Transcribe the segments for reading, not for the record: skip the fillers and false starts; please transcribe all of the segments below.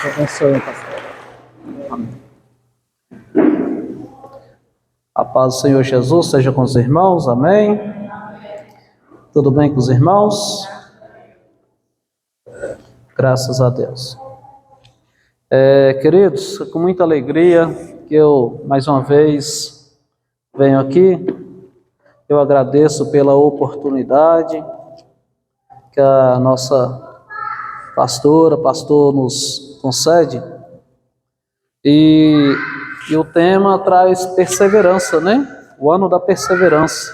Deus abençoe, pastor. Amém. A paz do Senhor Jesus seja com os irmãos, amém? Tudo bem com os irmãos? Graças a Deus. Queridos, com muita alegria que eu, mais uma vez, venho aqui. Eu agradeço pela oportunidade que a nossa pastor nos concede. E o tema traz perseverança, né? O ano da perseverança.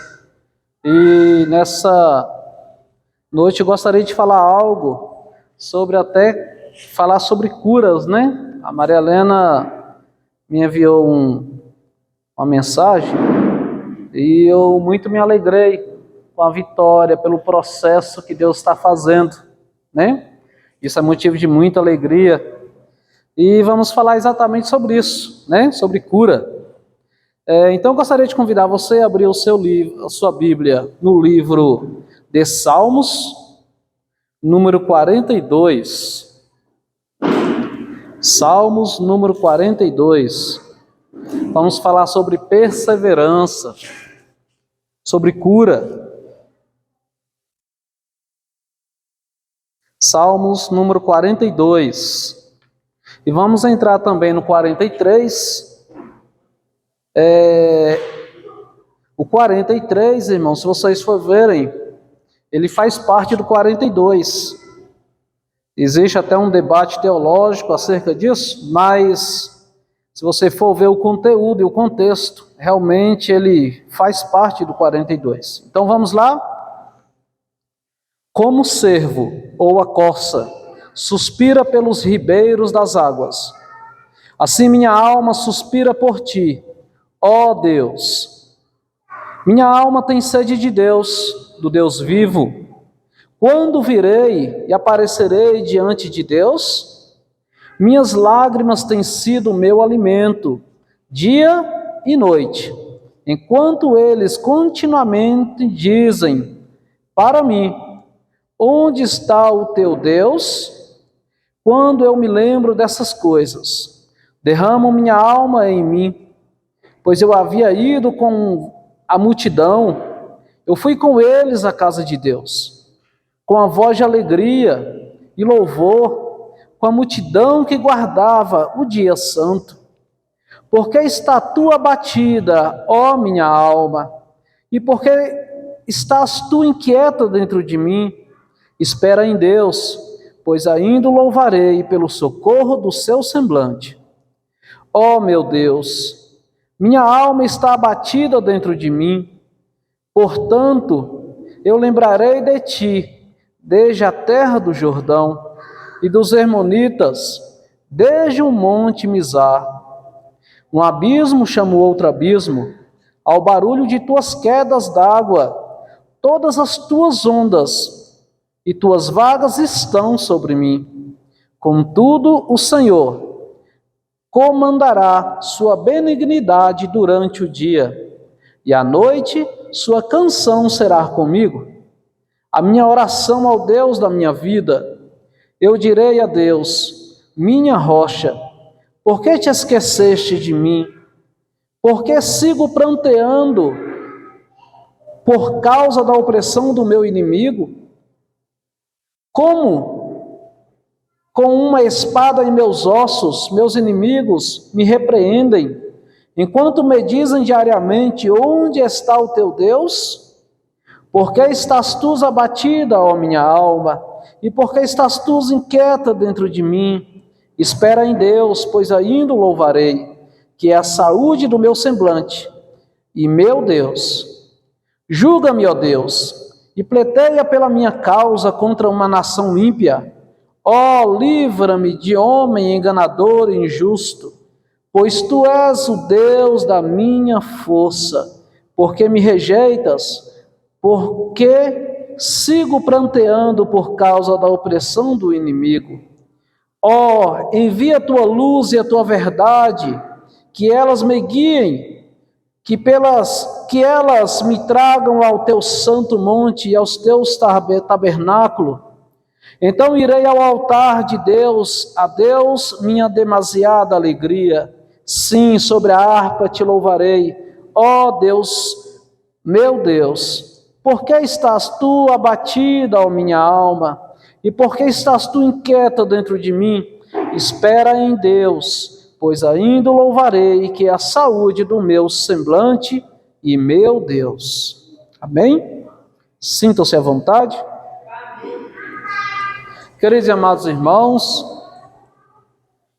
E nessa noite eu gostaria de falar algo falar sobre curas, né? A Maria Helena me enviou uma mensagem e eu muito me alegrei com a vitória, pelo processo que Deus está fazendo, né? Isso é motivo de muita alegria. E vamos falar exatamente sobre isso, né? Sobre cura. Então eu gostaria de convidar você a abrir o seu livro, a sua Bíblia, no livro de Salmos, número 42. Salmos, número 42. Vamos falar sobre perseverança, sobre cura. Salmos, número 42. E vamos entrar também no 43. O 43, irmãos, se vocês for verem, ele faz parte do 42. Existe até um debate teológico acerca disso, mas se você for ver o conteúdo e o contexto, realmente ele faz parte do 42. Então vamos lá? Como o cervo ou a corça suspira pelos ribeiros das águas, assim minha alma suspira por ti, ó Deus. Minha alma tem sede de Deus, do Deus vivo. Quando virei e aparecerei diante de Deus? Minhas lágrimas têm sido o meu alimento, dia e noite, enquanto eles continuamente dizem para mim: onde está o teu Deus? Quando eu me lembro dessas coisas, derramo minha alma em mim, pois eu havia ido com a multidão, eu fui com eles à casa de Deus, com a voz de alegria e louvor, com a multidão que guardava o dia santo. Porque está tu abatida, ó minha alma, e porque estás tu inquieta dentro de mim? Espera em Deus, pois ainda o louvarei pelo socorro do seu semblante. Ó meu Deus, minha alma está abatida dentro de mim, portanto, eu lembrarei de ti, desde a terra do Jordão, e dos Hermonitas, desde o monte Mizar. Um abismo chamou outro abismo, ao barulho de tuas quedas d'água, todas as tuas ondas e tuas vagas estão sobre mim. Contudo, o Senhor comandará sua benignidade durante o dia, e à noite sua canção será comigo. A minha oração ao Deus da minha vida, eu direi a Deus, minha rocha: por que te esqueceste de mim? Por que sigo pranteando por causa da opressão do meu inimigo? Como, com uma espada em meus ossos, meus inimigos me repreendem, enquanto me dizem diariamente: onde está o teu Deus? Por que estás tu abatida, ó minha alma? E por que estás tu inquieta dentro de mim? Espera em Deus, pois ainda o louvarei, que é a saúde do meu semblante. E meu Deus, julga-me, ó Deus, e pleiteia pela minha causa contra uma nação ímpia. Ó, livra-me de homem enganador e injusto, pois tu és o Deus da minha força. Porque me rejeitas? Porque sigo pranteando por causa da opressão do inimigo. Ó, envia a tua luz e a tua verdade, que elas me guiem, que elas me tragam ao teu santo monte e aos teus tabernáculos. Então irei ao altar de Deus, a Deus minha demasiada alegria. Sim, sobre a harpa te louvarei, ó Deus, meu Deus. Por que estás tu abatida, ó minha alma? E por que estás tu inquieta dentro de mim? Espera em Deus, pois ainda o louvarei, que é a saúde do meu semblante e meu Deus. Amém? Sintam-se à vontade. Queridos e amados irmãos,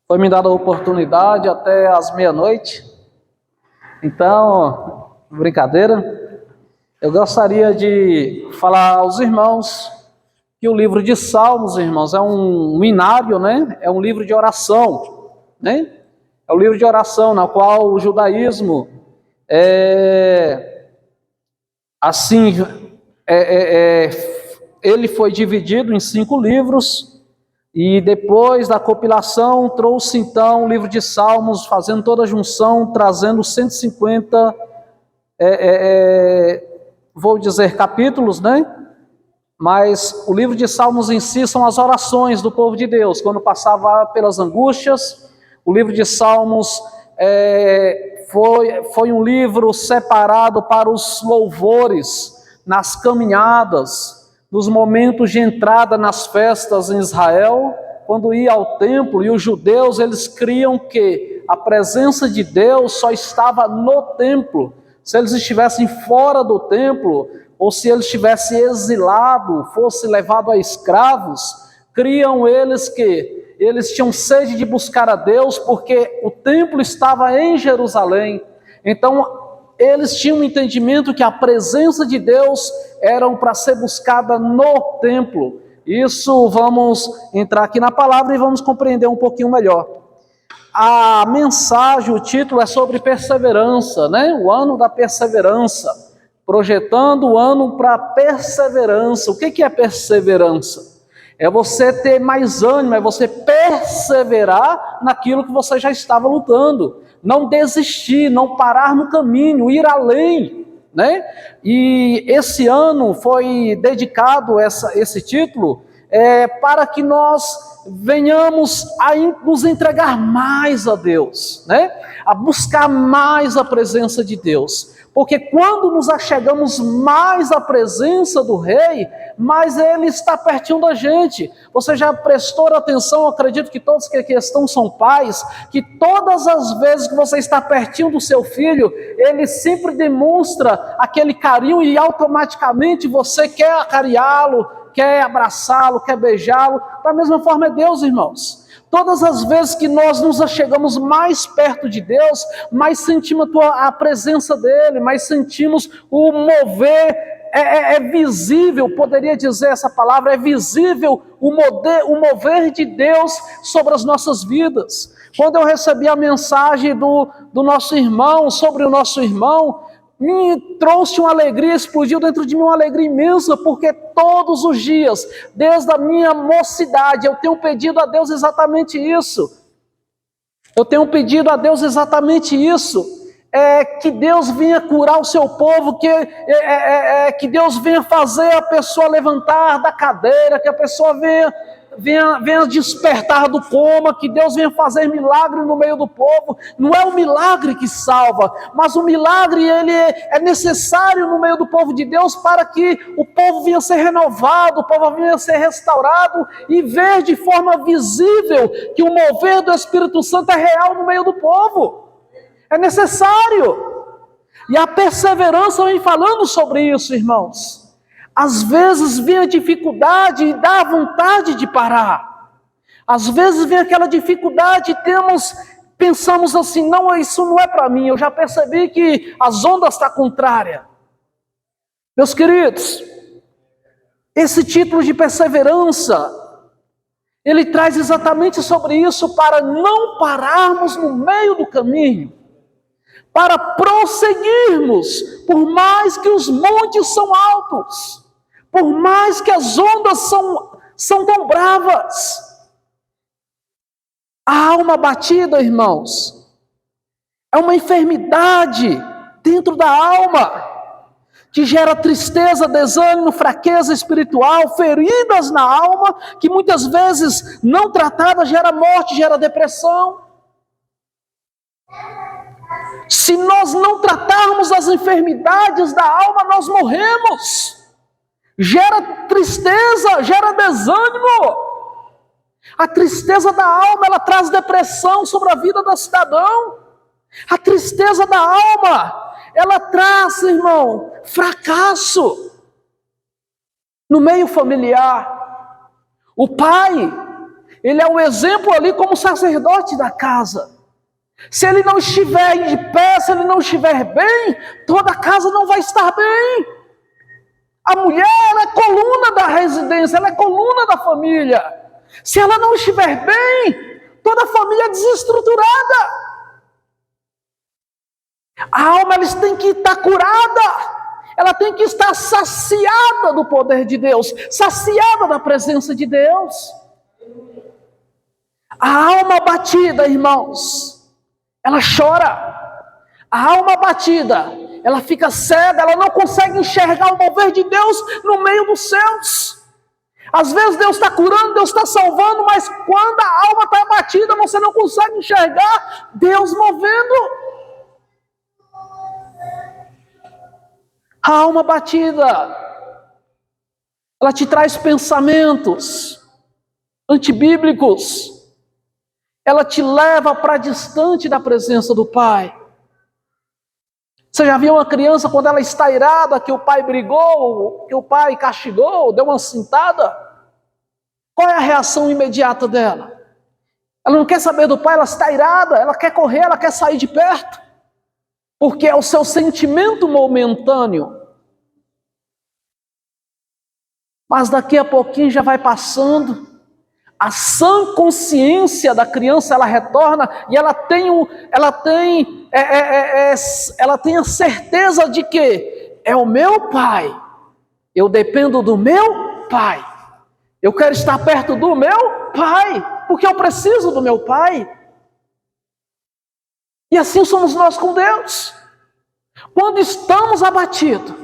foi me dada a oportunidade até às meia-noite. Então, brincadeira, eu gostaria de falar aos irmãos que o livro de Salmos, irmãos, é um inário, né? É um livro de oração, né? É um livro de oração na qual o judaísmo assim, ele foi dividido em 5 livros e depois da compilação trouxe então o livro de Salmos, fazendo toda a junção, trazendo 150, vou dizer capítulos, né? Mas o livro de Salmos em si são as orações do povo de Deus, quando passava pelas angústias. O livro de Salmos foi um livro separado para os louvores, nas caminhadas, nos momentos de entrada nas festas em Israel, quando ia ao templo, e os judeus, eles criam que a presença de Deus só estava no templo. Se eles estivessem fora do templo, ou se ele estivesse exilado, fosse levado a escravos, criam eles que eles tinham sede de buscar a Deus, porque o templo estava em Jerusalém. Então, eles tinham um entendimento que a presença de Deus era para ser buscada no templo. Isso vamos entrar aqui na palavra e vamos compreender um pouquinho melhor. A mensagem, o título é sobre perseverança, né? O ano da perseverança. Projetando o ano para perseverança. O que é perseverança? É você ter mais ânimo, é você perseverar naquilo que você já estava lutando. Não desistir, não parar no caminho, ir além, né? E esse ano foi dedicado, esse título, para que nós venhamos a nos entregar mais a Deus, né? A buscar mais a presença de Deus. Porque quando nos achegamos mais à presença do Rei, mais Ele está pertinho da gente. Você já prestou atenção, acredito que todos que aqui estão são pais, que todas as vezes que você está pertinho do seu filho, ele sempre demonstra aquele carinho e automaticamente você quer acarinhá-lo, quer abraçá-lo, quer beijá-lo. Da mesma forma é Deus, irmãos. Todas as vezes que nós nos achegamos mais perto de Deus, mais sentimos a presença dEle, mais sentimos o mover, é visível, poderia dizer essa palavra, é visível o mover de Deus sobre as nossas vidas. Quando eu recebi a mensagem do nosso irmão, sobre o nosso irmão, me trouxe uma alegria, explodiu dentro de mim uma alegria imensa, porque todos os dias, desde a minha mocidade, eu tenho pedido a Deus exatamente isso. Eu tenho pedido a Deus exatamente isso. Que Deus venha curar o seu povo, que Deus venha fazer a pessoa levantar da cadeira, que a pessoa venha despertar do coma, que Deus venha fazer milagre no meio do povo. Não é o milagre que salva, mas o milagre ele é necessário no meio do povo de Deus para que o povo venha ser renovado, o povo venha ser restaurado e ver de forma visível que o mover do Espírito Santo é real no meio do povo. É necessário. E a perseverança vem falando sobre isso, irmãos. Às vezes vem a dificuldade e dá vontade de parar. Às vezes vem aquela dificuldade e pensamos assim, não, isso não é para mim, eu já percebi que as ondas estão contrárias. Meus queridos, esse título de perseverança, ele traz exatamente sobre isso, para não pararmos no meio do caminho, para prosseguirmos, por mais que os montes são altos, por mais que as ondas são tão bravas. A alma batida, irmãos, é uma enfermidade dentro da alma. que gera tristeza, desânimo, fraqueza espiritual, feridas na alma, que muitas vezes não tratada gera morte, gera depressão. Se nós não tratarmos as enfermidades da alma, nós morremos. Gera tristeza, gera desânimo. A tristeza da alma, ela traz depressão sobre a vida do cidadão. A tristeza da alma, ela traz, irmão, fracasso no meio familiar. O pai, ele é o exemplo ali como sacerdote da casa. Se ele não estiver de pé, se ele não estiver bem, toda a casa não vai estar bem. A mulher, ela é coluna da residência, ela é coluna da família. Se ela não estiver bem, toda a família é desestruturada. A alma, ela tem que estar curada, ela tem que estar saciada do poder de Deus, saciada da presença de Deus. A alma abatida, irmãos, ela chora. A alma abatida, ela fica cega, ela não consegue enxergar o mover de Deus no meio dos céus. Às vezes Deus está curando, Deus está salvando, mas quando a alma está abatida, você não consegue enxergar Deus movendo. A alma batida, ela te traz pensamentos antibíblicos, ela te leva para distante da presença do Pai. Você já viu uma criança quando ela está irada, que o pai brigou, que o pai castigou, deu uma cintada? Qual é a reação imediata dela? Ela não quer saber do pai, ela está irada, ela quer correr, ela quer sair de perto. Porque é o seu sentimento momentâneo. Mas daqui a pouquinho já vai passando. A sã consciência da criança, ela retorna e ela tem a certeza de que é o meu pai. Eu dependo do meu pai. Eu quero estar perto do meu pai, porque eu preciso do meu pai. E assim somos nós com Deus. Quando estamos abatidos,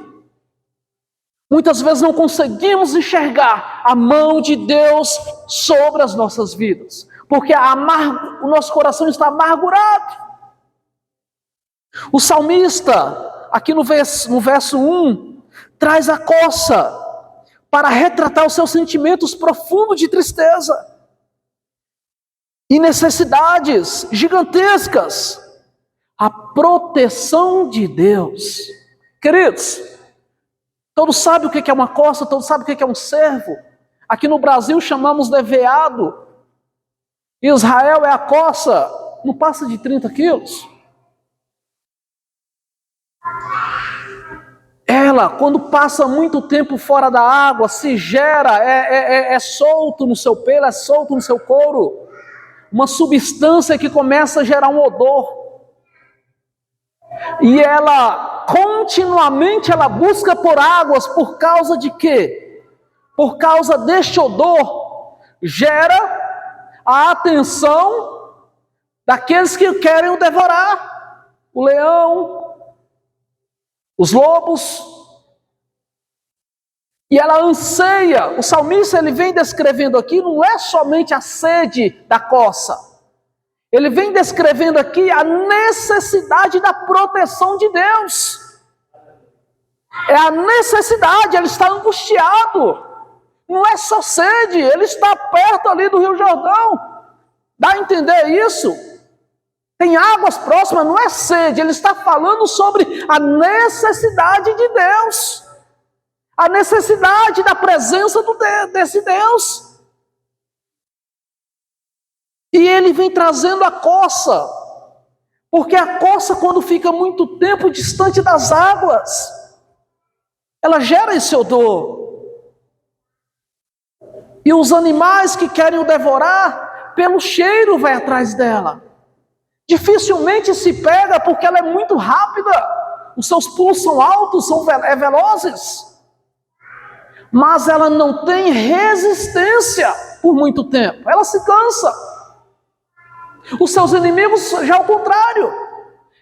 muitas vezes não conseguimos enxergar a mão de Deus sobre as nossas vidas, porque o nosso coração está amargurado. O salmista, aqui no verso 1, traz a coça para retratar os seus sentimentos profundos de tristeza e necessidades gigantescas. A proteção de Deus. Queridos, todos sabem o que é uma coça, todos sabem o que é um cervo. Aqui no Brasil chamamos de veado. Em Israel é a coça, não passa de 30 quilos. Ela, quando passa muito tempo fora da água, se gera, é solto no seu pelo, é solto no seu couro. Uma substância que começa a gerar um odor. E ela, continuamente, ela busca por águas, por causa de quê? Por causa deste odor, gera a atenção daqueles que querem o devorar. O leão, os lobos. E ela anseia, o salmista ele vem descrevendo aqui, não é somente a sede da coça. Ele vem descrevendo aqui a necessidade da proteção de Deus. É a necessidade, ele está angustiado. Não é só sede, ele está perto ali do Rio Jordão. Dá a entender isso? Tem águas próximas, não é sede, ele está falando sobre a necessidade de Deus. A necessidade da presença desse Deus. E ele vem trazendo a coça, porque a coça, quando fica muito tempo distante das águas, ela gera esse odor. E os animais que querem o devorar, pelo cheiro vai atrás dela. Dificilmente se pega, porque ela é muito rápida, os seus pulos são altos, são velozes. Mas ela não tem resistência por muito tempo, ela se cansa. Os seus inimigos, já ao contrário,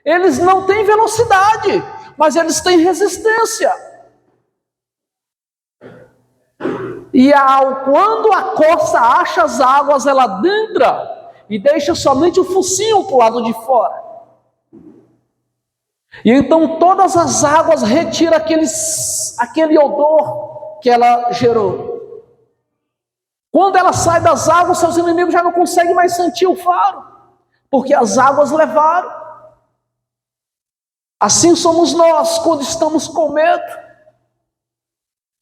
eles não têm velocidade, mas eles têm resistência. E quando a corça acha as águas, ela adentra e deixa somente o focinho para o lado de fora. E então todas as águas retiram aquele odor que ela gerou. Quando ela sai das águas, seus inimigos já não conseguem mais sentir o faro, porque as águas levaram. Assim somos nós quando estamos com medo.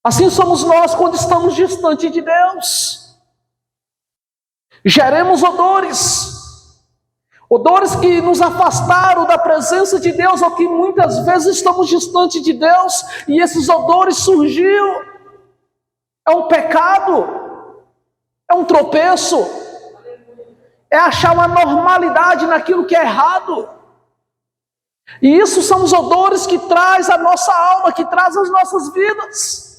Assim somos nós quando estamos distante de Deus. Geremos odores que nos afastaram da presença de Deus, ou que muitas vezes estamos distante de Deus, e esses odores surgiram. É um pecado, é um tropeço, é achar uma normalidade naquilo que é errado. E isso são os odores que traz a nossa alma, que traz as nossas vidas.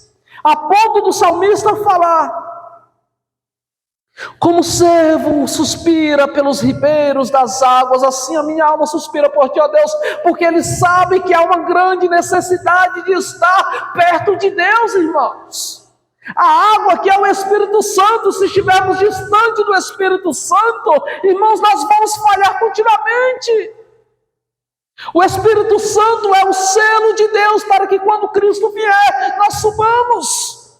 A ponto do salmista falar: como o servo suspira pelos ribeiros das águas, assim a minha alma suspira por ti, ó Deus, porque ele sabe que há uma grande necessidade de estar perto de Deus, irmãos. A água que é o Espírito Santo, se estivermos distante do Espírito Santo, irmãos, nós vamos falhar continuamente. O Espírito Santo é o selo de Deus para que quando Cristo vier, nós subamos.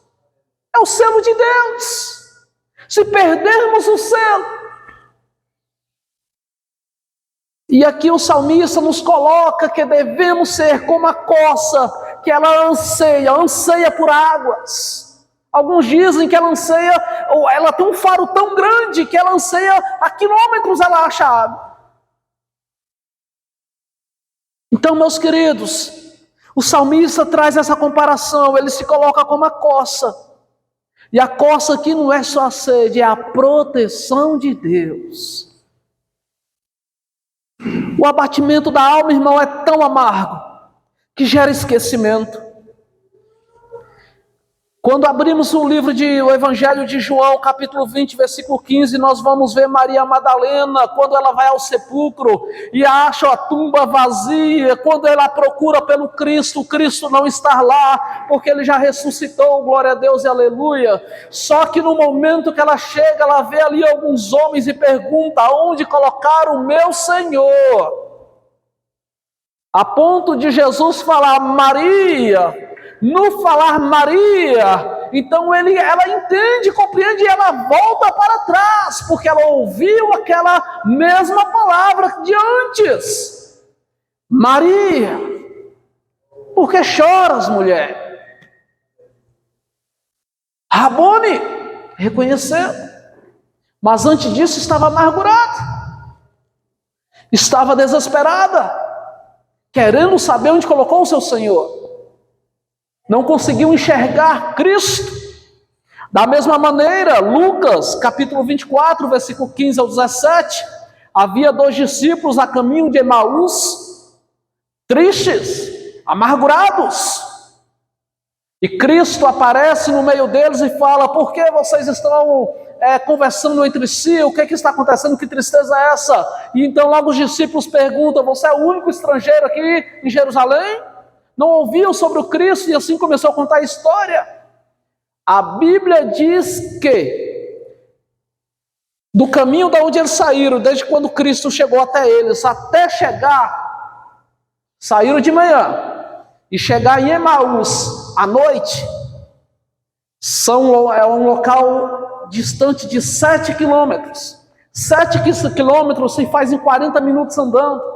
É o selo de Deus. Se perdermos o selo. E aqui o salmista nos coloca que devemos ser como a corça, que ela anseia por águas. Alguns dizem que ela anseia, ou ela tem um faro tão grande que ela anseia, a quilômetros ela acha água. Então, meus queridos, o salmista traz essa comparação, ele se coloca como a corça. E a corça aqui não é só a sede, é a proteção de Deus. O abatimento da alma, irmão, é tão amargo que gera esquecimento. Quando abrimos o Evangelho de João, capítulo 20, versículo 15, nós vamos ver Maria Madalena, quando ela vai ao sepulcro e acha a tumba vazia, quando ela procura pelo Cristo, o Cristo não está lá, porque ele já ressuscitou, glória a Deus e aleluia. Só que no momento que ela chega, ela vê ali alguns homens e pergunta: onde colocaram o meu Senhor? A ponto de Jesus falar Maria. No falar Maria, então ela entende, compreende, e ela volta para trás, porque ela ouviu aquela mesma palavra de antes. Maria, por que choras, mulher? Rabone, reconheceu, mas antes disso estava amargurada, estava desesperada, querendo saber onde colocou o seu Senhor. Não conseguiu enxergar Cristo. Da mesma maneira, Lucas, capítulo 24, versículo 15 ao 17, havia 2 discípulos a caminho de Emaús, tristes, amargurados. E Cristo aparece no meio deles e fala: por que vocês estão conversando entre si? O que está acontecendo? Que tristeza é essa? E então logo os discípulos perguntam: você é o único estrangeiro aqui em Jerusalém? Não ouviam sobre o Cristo? E assim começou a contar a história. A Bíblia diz que do caminho da onde eles saíram, desde quando Cristo chegou até eles, até chegar, saíram de manhã e chegar em Emaús à noite, é um local distante de 7 quilômetros. 7 quilômetros se faz em 40 minutos andando.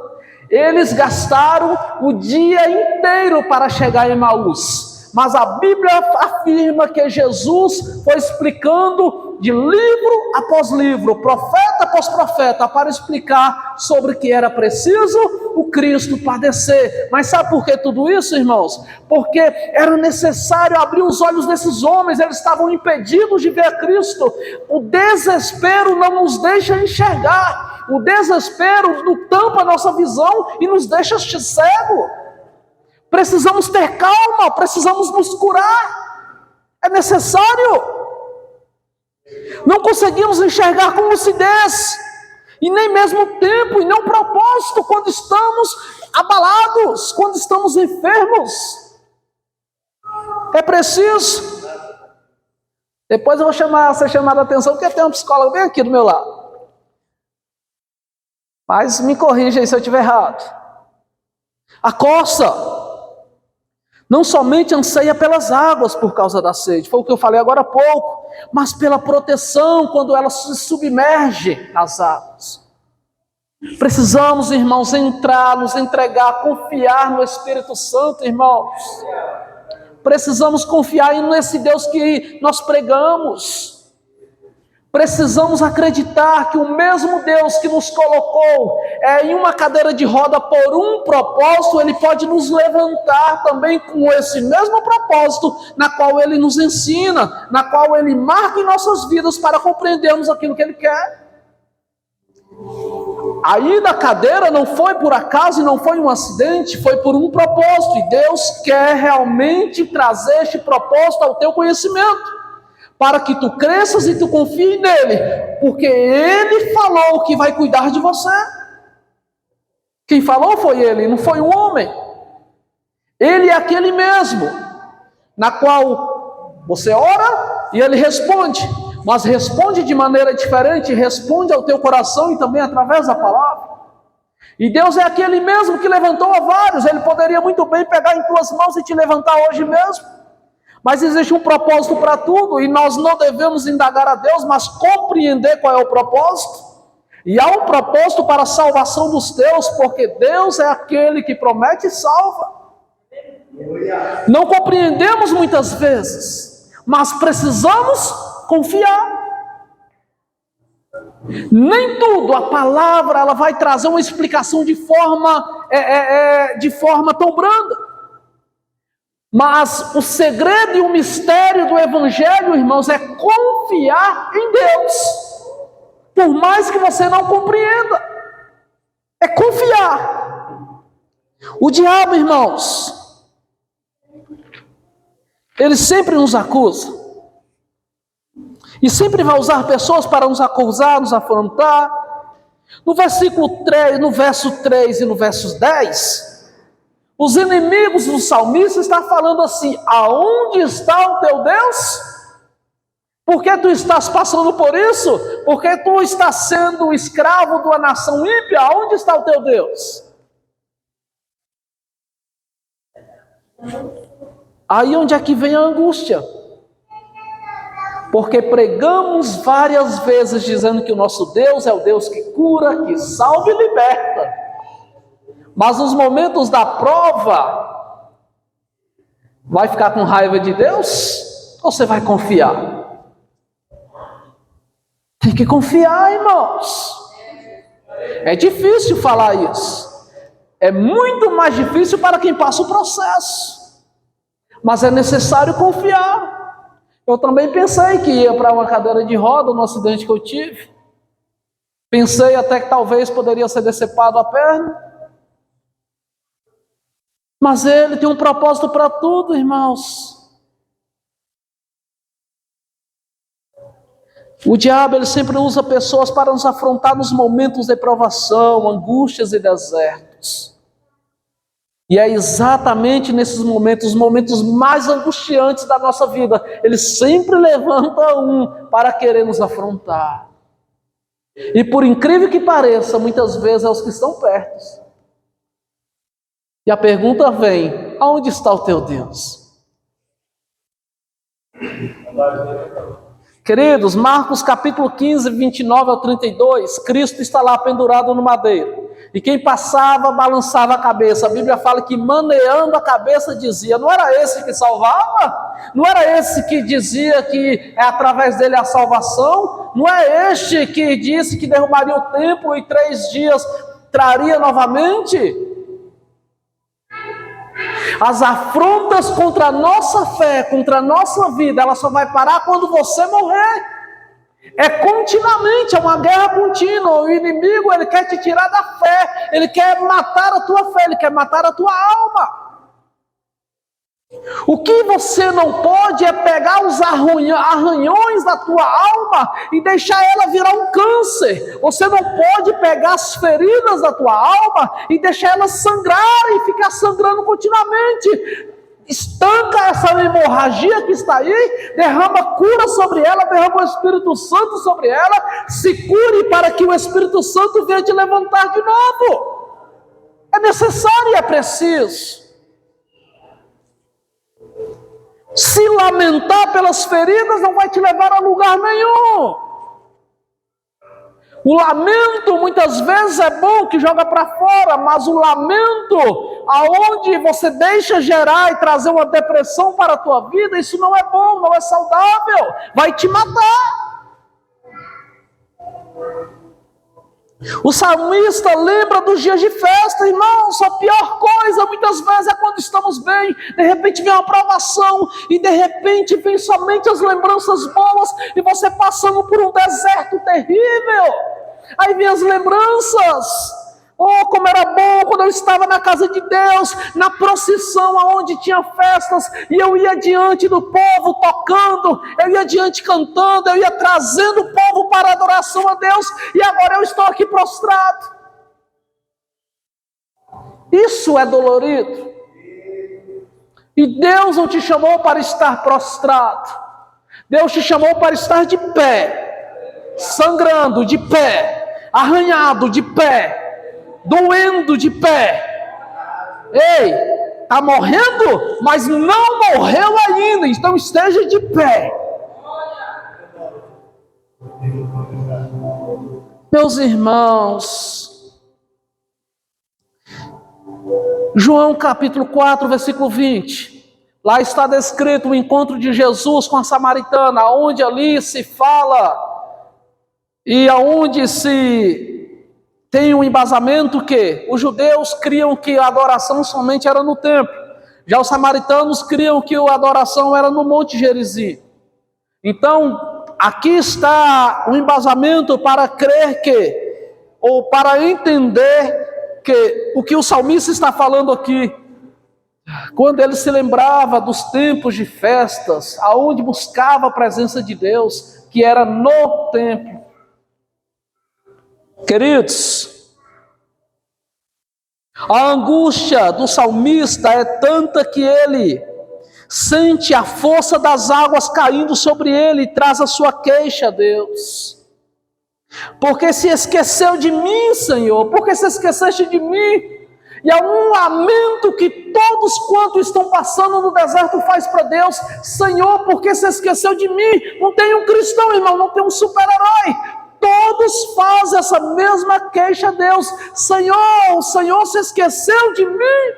Eles gastaram o dia inteiro para chegar em Emaús. Mas a Bíblia afirma que Jesus foi explicando de livro após livro, profeta após profeta, para explicar sobre que era preciso o Cristo padecer. Mas sabe por que tudo isso, irmãos? Porque era necessário abrir os olhos desses homens, eles estavam impedidos de ver Cristo. O desespero não nos deixa enxergar. O desespero tampa a nossa visão e nos deixa cego. Precisamos ter calma, precisamos nos curar. É necessário. Não conseguimos enxergar com lucidez, e nem mesmo tempo, e não propósito, quando estamos abalados, quando estamos enfermos. É preciso Depois eu vou ser chamado a atenção, porque tem um psicólogo bem aqui do meu lado. Mas me corrija aí se eu estiver errado. A corça não somente anseia pelas águas por causa da sede, foi o que eu falei agora há pouco, mas pela proteção quando ela se submerge nas águas. Precisamos, irmãos, entrar, nos entregar, confiar no Espírito Santo, irmãos. Precisamos confiar nesse Deus que nós pregamos. Precisamos acreditar que o mesmo Deus que nos colocou em uma cadeira de roda por um propósito, Ele pode nos levantar também com esse mesmo propósito, na qual Ele nos ensina, na qual Ele marca em nossas vidas para compreendermos aquilo que Ele quer. Aí na cadeira não foi por acaso e não foi um acidente, foi por um propósito, e Deus quer realmente trazer este propósito ao teu conhecimento, para que tu cresças e tu confie nele, porque Ele falou que vai cuidar de você. Quem falou foi Ele, não foi um homem. Ele é aquele mesmo, na qual você ora e Ele responde, mas responde de maneira diferente, responde ao teu coração e também através da palavra. E Deus é aquele mesmo que levantou a vários. Ele poderia muito bem pegar em tuas mãos e te levantar hoje mesmo, mas existe um propósito para tudo, e nós não devemos indagar a Deus, mas compreender qual é o propósito. E há um propósito para a salvação dos teus, porque Deus é aquele que promete e salva. Não compreendemos muitas vezes, mas precisamos confiar. Nem tudo, a palavra ela vai trazer uma explicação de forma tão branda. Mas o segredo e o mistério do Evangelho, irmãos, é confiar em Deus, por mais que você não compreenda. É confiar. O diabo, irmãos, ele sempre nos acusa. E sempre vai usar pessoas para nos acusar, nos afrontar. No versículo 3, no verso 3 e no verso 10, os inimigos do salmista estão falando assim: aonde está o teu Deus? Por que tu estás passando por isso? Porque tu estás sendo escravo de uma nação ímpia? Aonde está o teu Deus? Aí onde é que vem a angústia? Porque pregamos várias vezes dizendo que o nosso Deus é o Deus que cura, que salva e liberta. Mas nos momentos da prova, vai ficar com raiva de Deus? Ou você vai confiar? Tem que confiar, irmãos. É difícil falar isso. É muito mais difícil para quem passa o processo. Mas é necessário confiar. Eu também pensei que ia para uma cadeira de roda no acidente que eu tive. Pensei até que talvez poderia ser decepado a perna. Mas Ele tem um propósito para tudo, irmãos. O diabo, ele sempre usa pessoas para nos afrontar nos momentos de provação, angústias e desertos. E é exatamente nesses momentos, os momentos mais angustiantes da nossa vida, Ele sempre levanta um para querer nos afrontar. E por incrível que pareça, muitas vezes é os que estão perto. E a pergunta vem: aonde está o teu Deus? Queridos, Marcos capítulo 15, 29 ao 32, Cristo está lá pendurado no madeiro. E quem passava, balançava a cabeça. A Bíblia fala que maneando a cabeça dizia: não era esse que salvava? Não era esse que dizia que é através dele a salvação? Não é este que disse que derrubaria o templo e 3 dias traria novamente? As afrontas contra a nossa fé, contra a nossa vida, ela só vai parar quando você morrer. É continuamente, é uma guerra contínua. O inimigo, ele quer te tirar da fé, ele quer matar a tua fé, ele quer matar a tua alma. O que você não pode é pegar os arranhões da tua alma e deixar ela virar um câncer. Você não pode pegar as feridas da tua alma e deixar elas sangrar e ficar sangrando continuamente. estanca essa hemorragia que está aí, derrama cura sobre ela, derrama o Espírito Santo sobre ela, se cure para que o Espírito Santo venha te levantar de novo. É necessário e é preciso. Se lamentar pelas feridas não vai te levar a lugar nenhum. O lamento muitas vezes é bom, que joga para fora, mas o lamento aonde você deixa gerar e trazer uma depressão para a tua vida, isso não é bom, não é saudável, vai te matar. O salmista lembra dos dias de festa, irmãos. A pior coisa muitas vezes é quando estamos bem, de repente vem uma provação, e de repente vem somente as lembranças boas, e você passando por um deserto terrível, aí vem as lembranças. Oh, como era bom quando eu estava na casa de Deus, na procissão onde tinha festas, e eu ia diante do povo tocando, eu ia diante cantando, eu ia trazendo o povo para a adoração a Deus, e agora eu estou aqui prostrado. Isso é dolorido. E Deus não te chamou para estar prostrado. Deus te chamou para estar de pé, sangrando de pé, arranhado de pé, doendo de pé. Ei, está morrendo, mas não morreu ainda, então esteja de pé. Meus irmãos, João capítulo 4, versículo 20, lá está descrito o encontro de Jesus com a samaritana, onde ali se fala e aonde se tem um embasamento que os judeus criam que a adoração somente era no templo, já os samaritanos criam que a adoração era no Monte Gerizim. Então, aqui está o embasamento para crer que, ou para entender que o que o salmista está falando aqui, quando ele se lembrava dos tempos de festas, aonde buscava a presença de Deus, que era no templo. Queridos, a angústia do salmista é tanta que ele sente a força das águas caindo sobre ele e traz a sua queixa a Deus. Porque se esqueceu de mim, Senhor, porque se esqueceste de mim? E há um lamento que todos quantos estão passando no deserto faz para Deus: Senhor, porque se esqueceu de mim? Não tem um cristão, irmão, não tem um super-herói. Todos fazem essa mesma queixa a Deus: Senhor, o Senhor se esqueceu de mim?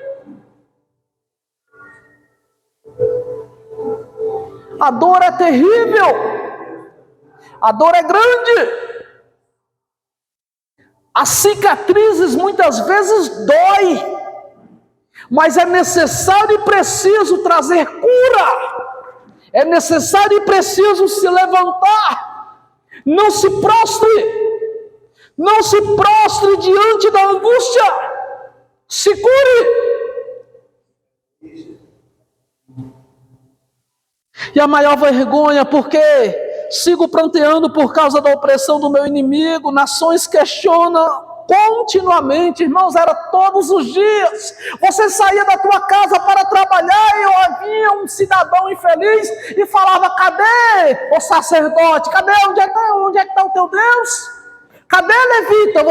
A dor é terrível, a dor é grande, as cicatrizes muitas vezes dói, mas é necessário e preciso trazer cura, é necessário e preciso se levantar. Não se prostre, não se prostre diante da angústia, se cure. E a maior vergonha, porque sigo pranteando por causa da opressão do meu inimigo, nações questionam continuamente, irmãos, era todos os dias. Você saía da tua casa para trabalhar e havia um cidadão infeliz e falava: cadê o sacerdote? Cadê? Onde é que está o teu Deus? Cadê, levita?